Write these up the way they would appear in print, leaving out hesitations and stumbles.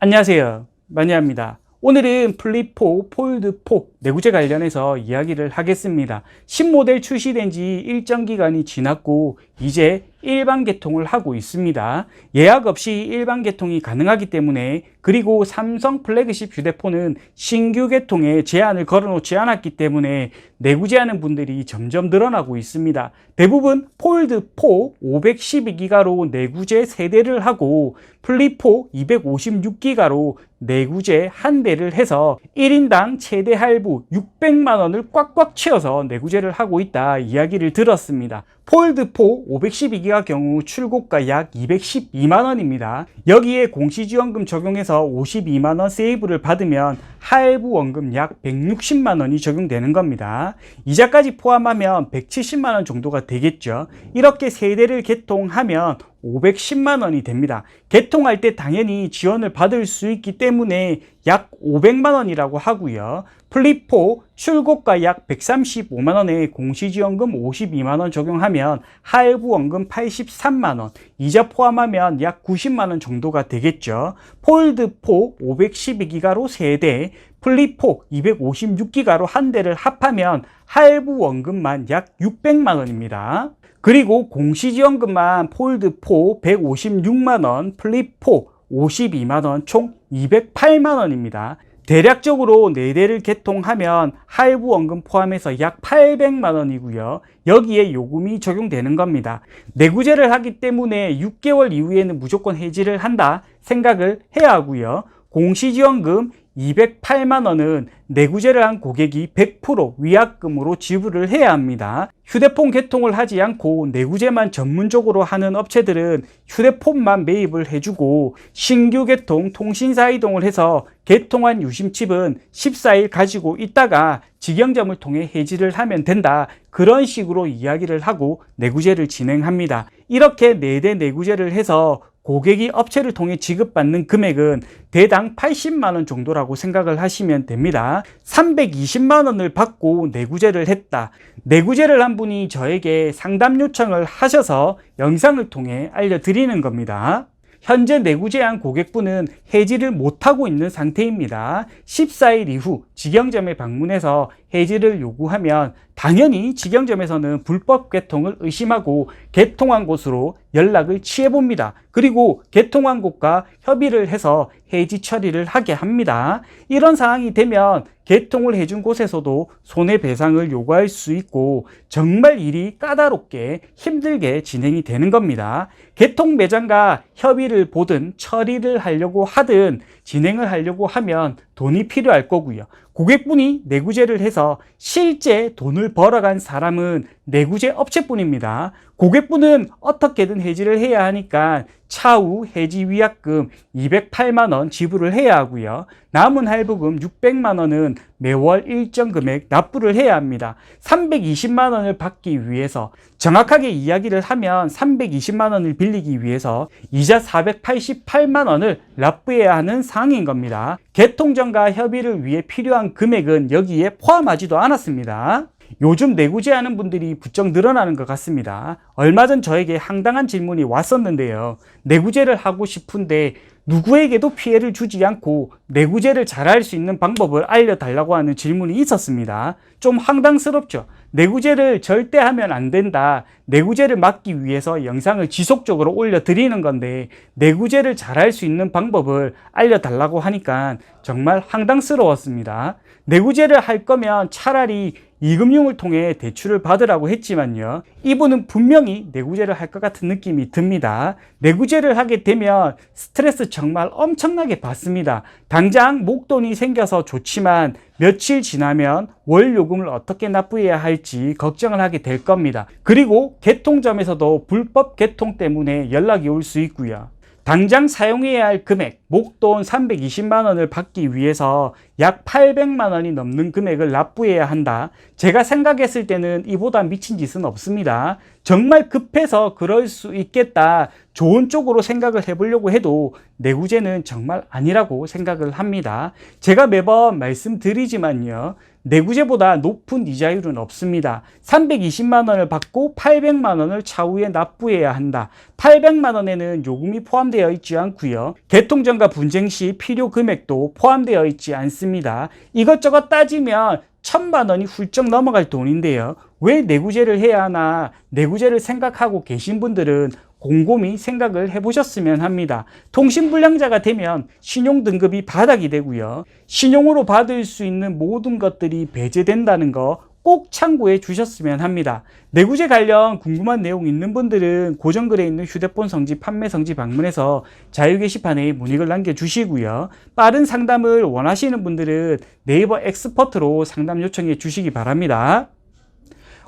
안녕하세요, 마니아입니다. 오늘은 플립4, 폴드4 내구재 관련해서 이야기를 하겠습니다. 신모델 출시된 지 일정 기간이 지났고 이제 일반 개통을 하고 있습니다. 예약 없이 일반 개통이 가능하기 때문에, 그리고 삼성 플래그십 휴대폰은 신규 개통에 제한을 걸어놓지 않았기 때문에 내구재하는 분들이 점점 늘어나고 있습니다. 대부분 폴드4 512기가로 내구재 3대를 하고 플립4 256기가로 내구재 1대를 해서 1인당 최대 할부 600만원을 꽉꽉 채워서 내구재를 하고 있다 이야기를 들었습니다. 폴드4 512기가 경우 출고가 약 212만원입니다. 여기에 공시지원금 적용해서 52만원 세이브를 받으면 할부 원금 약 160만원이 적용되는 겁니다. 이자까지 포함하면 170만원 정도가 되겠죠. 이렇게 3대를 개통하면 510만원이 됩니다. 개통할 때 당연히 지원을 받을 수 있기 때문에 약 500만원이라고 하고요. 플립4 출고가 약 135만원에 공시지원금 52만원 적용하면 할부 원금 83만원, 이자 포함하면 약 90만원 정도가 되겠죠. 폴드4 512기가로 3대, 플립4 256기가로 1대를 합하면 할부 원금만 약 600만원입니다. 그리고 공시지원금만 폴드4 156만원, 플립4 52만원, 총 208만원입니다. 대략적으로 4대를 개통하면 할부 원금 포함해서 약 800만원이고요. 여기에 요금이 적용되는 겁니다. 내구재를 하기 때문에 6개월 이후에는 무조건 해지를 한다 생각을 해야 하고요. 공시지원금 208만원은 내구재를 한 고객이 100% 위약금으로 지불을 해야 합니다. 휴대폰 개통을 하지 않고 내구재만 전문적으로 하는 업체들은 휴대폰만 매입을 해주고 신규 개통 통신사 이동을 해서 개통한 유심칩은 14일 가지고 있다가 직영점을 통해 해지를 하면 된다, 그런 식으로 이야기를 하고 내구재를 진행합니다. 이렇게 4대 내구재를 해서 고객이 업체를 통해 지급받는 금액은 대당 80만원 정도라고 생각을 하시면 됩니다. 320만원을 받고 내구재를 했다. 내구재를 한 분이 저에게 상담 요청을 하셔서 영상을 통해 알려드리는 겁니다. 현재 내구재한 고객분은 해지를 못하고 있는 상태입니다. 14일 이후 직영점에 방문해서 해지를 요구하면 당연히 직영점에서는 불법 개통을 의심하고 개통한 곳으로 연락을 취해봅니다. 그리고 개통한 곳과 협의를 해서 해지 처리를 하게 합니다. 이런 상황이 되면 개통을 해준 곳에서도 손해배상을 요구할 수 있고 정말 일이 까다롭게 힘들게 진행이 되는 겁니다. 개통 매장과 협의를 보든 처리를 하려고 하든 진행을 하려고 하면 돈이 필요할 거고요. 고객분이 내구재를 해서 실제 돈을 벌어간 사람은 내구재 업체뿐입니다. 고객분은 어떻게든 해지를 해야 하니까 차후 해지 위약금 208만원 지불을 해야 하고요. 남은 할부금 600만원은 매월 일정 금액 납부를 해야 합니다. 320만원을 받기 위해서, 정확하게 이야기를 하면 320만원을 빌리기 위해서 이자 488만원을 납부해야 하는 상황인 겁니다. 개통 전과 협의를 위해 필요한 금액은 여기에 포함하지도 않았습니다. 요즘 내구재하는 분들이 부쩍 늘어나는 것 같습니다. 얼마 전 저에게 황당한 질문이 왔었는데요. 내구재를 하고 싶은데 누구에게도 피해를 주지 않고 내구재를 잘할 수 있는 방법을 알려달라고 하는 질문이 있었습니다. 좀 황당스럽죠? 내구재를 절대 하면 안 된다, 내구재를 막기 위해서 영상을 지속적으로 올려드리는 건데 내구재를 잘할 수 있는 방법을 알려달라고 하니까 정말 황당스러웠습니다. 내구재를 할 거면 차라리 이금융을 통해 대출을 받으라고 했지만요, 이분은 분명히 내구재를 할 것 같은 느낌이 듭니다. 내구재를 하게 되면 스트레스 정말 엄청나게 받습니다. 당장 목돈이 생겨서 좋지만 며칠 지나면 월 요금을 어떻게 납부해야 할지 걱정을 하게 될 겁니다. 그리고 개통점에서도 불법 개통 때문에 연락이 올 수 있고요. 당장 사용해야 할 금액, 목돈 320만원을 받기 위해서 약 800만원이 넘는 금액을 납부해야 한다. 제가 생각했을 때는 이보다 미친 짓은 없습니다. 정말 급해서 그럴 수 있겠다, 좋은 쪽으로 생각을 해보려고 해도 내구재는 정말 아니라고 생각을 합니다. 제가 매번 말씀드리지만요, 내구재보다 높은 이자율은 없습니다. 320만 원을 받고 800만 원을 차후에 납부해야 한다. 800만 원에는 요금이 포함되어 있지 않고요. 개통전과 분쟁 시 필요 금액도 포함되어 있지 않습니다. 이것저것 따지면 1000만 원이 훌쩍 넘어갈 돈인데요. 왜 내구재를 해야 하나, 내구재를 생각하고 계신 분들은 곰곰이 생각을 해보셨으면 합니다. 통신불량자가 되면 신용등급이 바닥이 되고요. 신용으로 받을 수 있는 모든 것들이 배제된다는 거 꼭 참고해 주셨으면 합니다. 내구재 관련 궁금한 내용 있는 분들은 고정글에 있는 휴대폰 성지, 판매 성지 방문해서 자유 게시판에 문의글 남겨주시고요. 빠른 상담을 원하시는 분들은 네이버 엑스퍼트로 상담 요청해 주시기 바랍니다.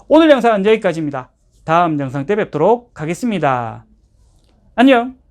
오늘 영상은 여기까지입니다. 다음 영상 때 뵙도록 하겠습니다. 안녕!